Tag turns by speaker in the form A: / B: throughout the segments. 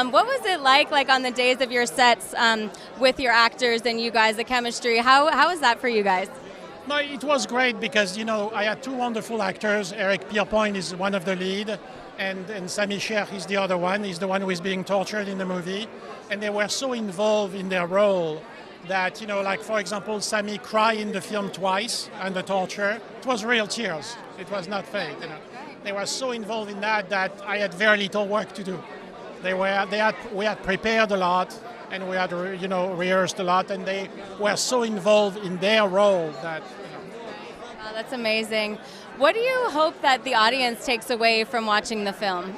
A: What was it like on the days of your sets with your actors and you guys, the chemistry? How was that for you guys?
B: No, it was great because, I had two wonderful actors. Eric Pierpoint is one of the lead, and Sami Sheikh is the other one. He's the one who is being tortured in the movie. And they were so involved in their role that, like, for example, Sami cried in the film twice under torture. It was real tears. It was not fake, They were so involved in that I had very little work to do. We had prepared a lot, and we had, rehearsed a lot, and they were so involved in their role that.
A: Wow, that's amazing. What do you hope that the audience takes away from watching the film?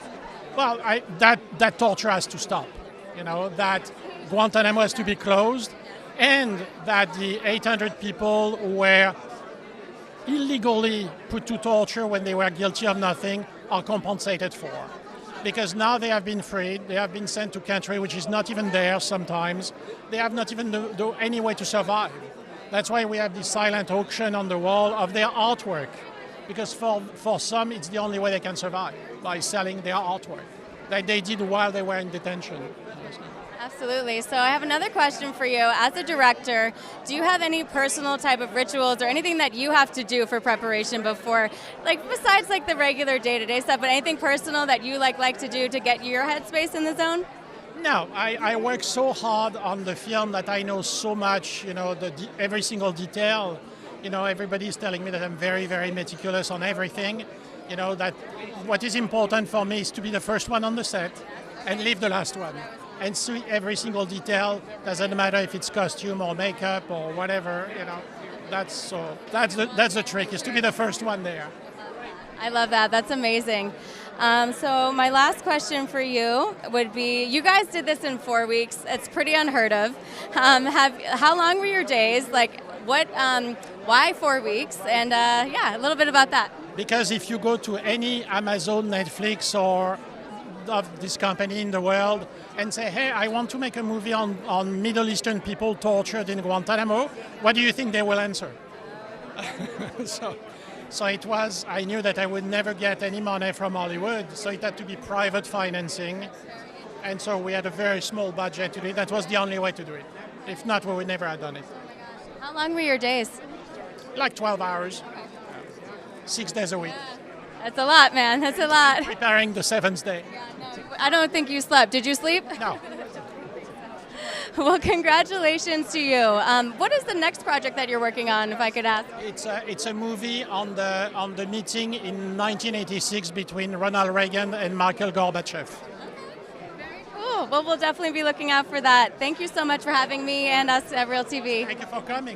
B: Well, that torture has to stop. That Guantanamo has to be closed, and that the 800 people who were illegally put to torture when they were guilty of nothing are compensated for. Because now they have been freed, they have been sent to country which is not even there sometimes. They have not even any way to survive. That's why we have this silent auction on the wall of their artwork. Because for some, it's the only way they can survive, by selling their artwork that they did while they were in detention.
A: Absolutely. So I have another question for you. As a director, do you have any personal type of rituals or anything that you have to do for preparation before, besides the regular day-to-day stuff, but anything personal that you like to do to get your headspace in the zone?
B: No, I work so hard on the film that I know so much, every single detail. Everybody's telling me that I'm very, very meticulous on everything. That what is important for me is to be the first one on the set and leave the last one. And see every single detail. Doesn't matter if it's costume or makeup or whatever. That's the trick, is to be the first one there.
A: I love that. That's amazing. So my last question for you would be: you guys did this in 4 weeks. It's pretty unheard of. How long were your days? Why 4 weeks? And a little bit about that.
B: Because if you go to any Amazon, Netflix, or of this company in the world and say, hey, I want to make a movie on Middle Eastern people tortured in Guantanamo, what do you think they will answer? So it was, I knew that I would never get any money from Hollywood, so it had to be private financing. And so we had a very small budget to do it. That was the only way to do it. If not, we would never have done it.
A: How long were your days?
B: 12 hours, 6 days a week.
A: That's a lot, man. That's a lot.
B: Preparing the 7th day.
A: I don't think you slept. Did you sleep?
B: No.
A: Well, congratulations to you. What is the next project that you're working on, if I could ask?
B: It's a movie on the meeting in 1986 between Ronald Reagan and Mikhail Gorbachev.
A: Very cool. Well, we'll definitely be looking out for that. Thank you so much for having me and us at Real TV.
B: Thank you for coming.